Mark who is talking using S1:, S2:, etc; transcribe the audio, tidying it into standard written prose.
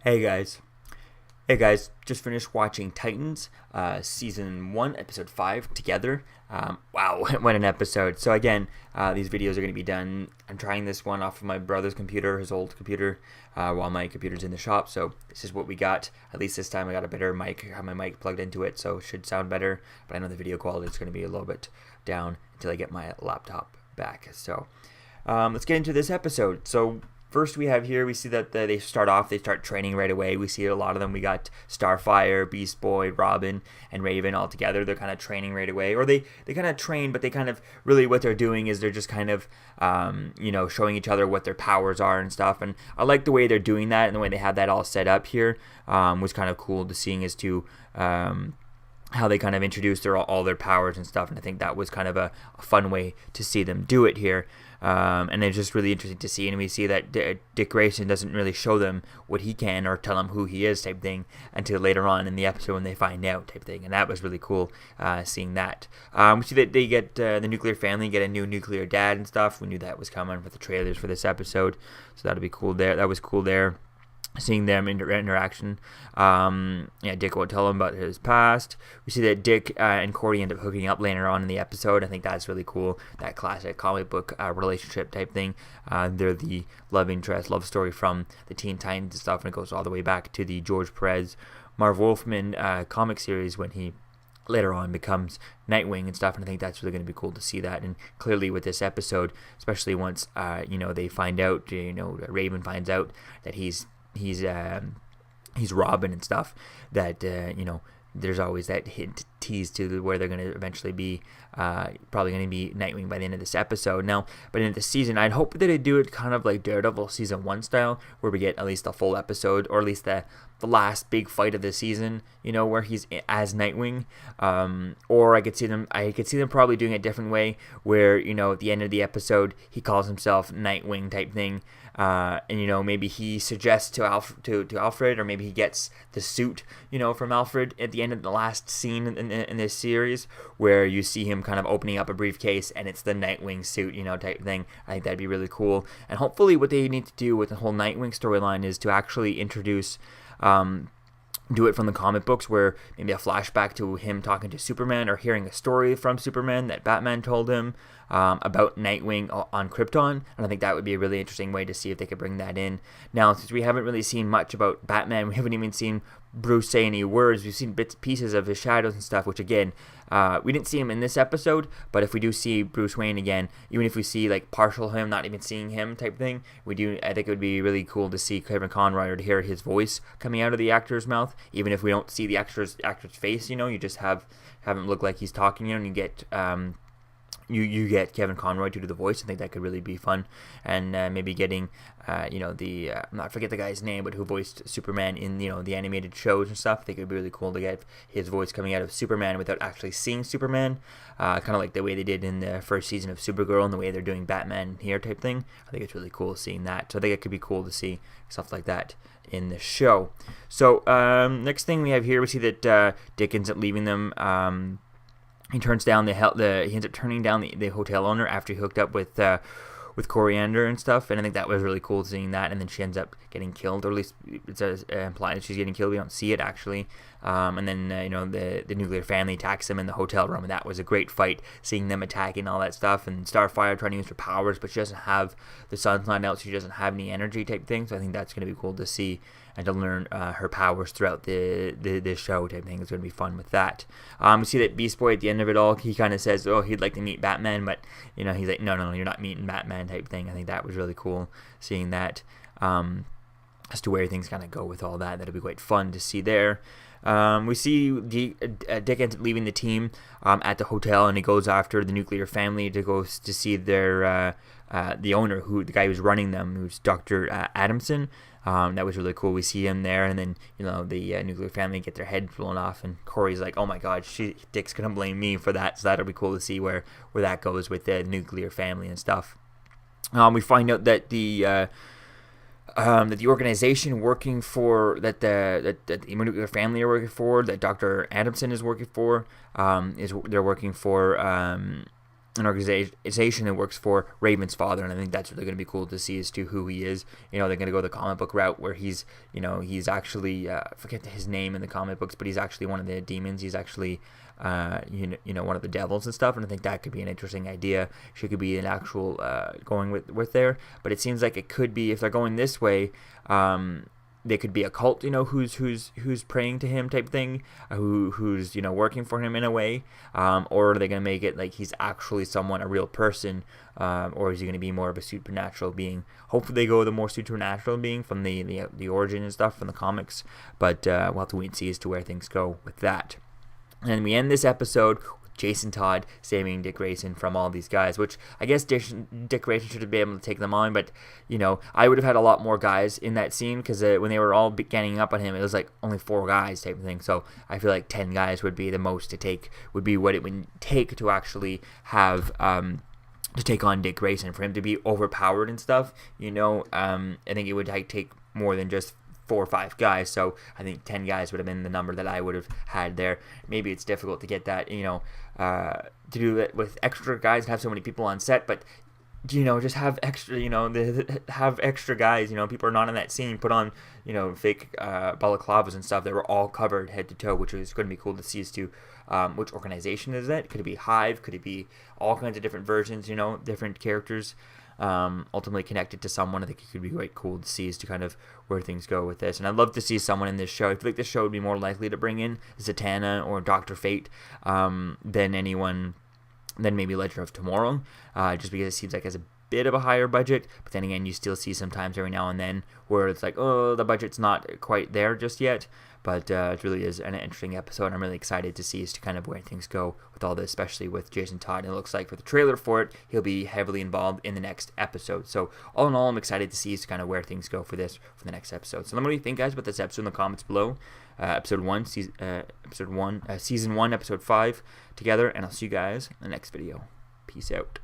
S1: Hey guys. Hey guys, just finished watching Titans, Season 1, Episode 5 together. Wow, what an episode. So again, these videos are going to be done. I'm trying this one off of my brother's computer, his old computer, while my computer's in the shop. So this is what we got. At least this time I got a better mic. I have my mic plugged into it, so it should sound better. But I know the video quality is going to be a little bit down until I get my laptop back. So let's get into this episode. So first we have here, we see that they start training right away. We see a lot of them. We got Starfire, Beast Boy, Robin, and Raven all together. They're kind of training right away. Or they kind of train, but they kind of, really what they're doing is they're just kind of, showing each other what their powers are and stuff. And I like the way they're doing that and the way they have that all set up here. Was kind of cool to seeing as to how they kind of introduced all their powers and stuff. And I think that was kind of a fun way to see them do it here. And it's just really interesting to see, and we see that Dick Grayson doesn't really show them what he can or tell them who he is type thing until later on in the episode when they find out type thing, and that was really cool seeing that. We see that they get the nuclear family get a new nuclear dad and stuff. We knew that was coming with the trailers for this episode, so that'll be cool there. That was cool there. Seeing them interaction. Dick won't tell him about his past. We see that Dick and Cordy end up hooking up later on in the episode. I think that's really cool. That classic comic book relationship type thing. They're the love interest, love story from the Teen Titans and stuff, and it goes all the way back to the George Perez, Marv Wolfman comic series when he later on becomes Nightwing and stuff, and I think that's really going to be cool to see that. And clearly with this episode, especially once they find out, Raven finds out that he's Robin and stuff, that there's always that hint tease to where they're going to eventually be probably going to be Nightwing by the end of this episode. Now, but in the season, I'd hope that they do it kind of like Daredevil season 1 style, where we get at least a full episode, or at least the last big fight of the season, where he's as Nightwing. Or I could see them probably doing it a different way, where at the end of the episode he calls himself Nightwing type thing. And maybe he suggests to Alfred, or maybe he gets the suit, from Alfred at the end of the last scene in this series, where you see him kind of opening up a briefcase and it's the Nightwing suit, type thing. I think that'd be really cool. And hopefully what they need to do with the whole Nightwing storyline is to actually introduce, do it from the comic books, where maybe a flashback to him talking to Superman, or hearing a story from Superman that Batman told him about Nightwing on Krypton. And I think that would be a really interesting way to see if they could bring that in. Now, since we haven't really seen much about Batman, we haven't even seen Bruce say any words. We've seen bits pieces of his shadows and stuff, which again, we didn't see him in this episode, but if we do see Bruce Wayne again, even if we see like partial him, not even seeing him type thing, I think it would be really cool to see Kevin Conroy, or to hear his voice coming out of the actor's mouth, even if we don't see the actor's face. You just have him look like he's talking, and you get you get Kevin Conroy to do the voice. I think that could really be fun. And maybe getting, I forget the guy's name, but who voiced Superman in, the animated shows and stuff. I think it would be really cool to get his voice coming out of Superman without actually seeing Superman. Kind of like the way they did in the first season of Supergirl, and the way they're doing Batman here type thing. I think it's really cool seeing that. So I think it could be cool to see stuff like that in the show. So next thing we have here, we see that Dick ends up leaving them. He turns down he ends up turning down the hotel owner after he hooked up with Coriander and stuff, and I think that was really cool seeing that. And then she ends up getting killed, or at least it says implied that she's getting killed. We don't see it actually. And then the nuclear family attacks them in the hotel room, and that was a great fight, seeing them attacking all that stuff. And Starfire trying to use her powers, but she doesn't have the sun's not out, so she doesn't have any energy type thing. So I think that's going to be cool to see and to learn her powers throughout the show type thing. It's going to be fun with that. We see that Beast Boy at the end of it all, he kind of says, he'd like to meet Batman, but he's like, no, you're not meeting Batman type thing. I think that was really cool seeing that, as to where things kind of go with all that. That'll be quite fun to see there. We see Dick ends up leaving the team at the hotel, and he goes after the nuclear family to go to see their the owner, the guy who's running them, who's Dr. Adamson. That was really cool. We see him there, and then the nuclear family get their head blown off, and Corey's like, "Oh my God, Dick's gonna blame me for that." So that'll be cool to see where that goes with the nuclear family and stuff. We find out that the organization working for that the nuclear family are working for, that Dr. Adamson is working for, they're working for an organization that works for Raven's father, and I think that's really going to be cool to see as to who he is. You know, they're going to go the comic book route where he's actually forget his name in the comic books, but he's actually one of the demons. He's actually one of the devils and stuff, and I think that could be an interesting idea. She could be an actual going with there, but it seems like it could be, if they're going this way, they could be a cult, who's praying to him type thing, who's working for him in a way, or are they going to make it like he's actually someone, a real person, or is he going to be more of a supernatural being? Hopefully they go the more supernatural being from the origin and stuff from the comics, but we'll have to wait and see as to where things go with that. And we end this episode with Jason Todd saving Dick Grayson from all these guys, which I guess Dick Grayson should have been able to take them on, but, I would have had a lot more guys in that scene, because when they were all ganging up on him, it was like only 4 guys type of thing, so I feel like 10 guys would be the most to take, would be what it would take to actually have, to take on Dick Grayson, for him to be overpowered and stuff, I think it would take more than just 4 or 5 guys, so I think 10 guys would have been the number that I would have had there. Maybe it's difficult to get that, to do it with extra guys and have so many people on set, but just have extra, have extra guys, people are not in that scene, put on, fake balaclavas and stuff that were all covered head to toe, which is going to be cool to see as to which organization is that. Could it be Hive? Could it be all kinds of different versions, different characters ultimately connected to someone? I think it could be quite cool to see as to kind of where things go with this, and I'd love to see someone in this show. I feel like this show would be more likely to bring in Zatanna or Dr. Fate than maybe Legend of Tomorrow, just because it seems like it has a bit of a higher budget, but then again, you still see sometimes every now and then where it's like, oh, the budget's not quite there just yet. But it really is an interesting episode. I'm really excited to see as to kind of where things go with all this, especially with Jason Todd. And it looks like for the trailer for it, he'll be heavily involved in the next episode. So all in all, I'm excited to see as to kind of where things go for this for the next episode. So let me know what you think, guys, about this episode in the comments below. Season 1, episode 5 together, and I'll see you guys in the next video. Peace out.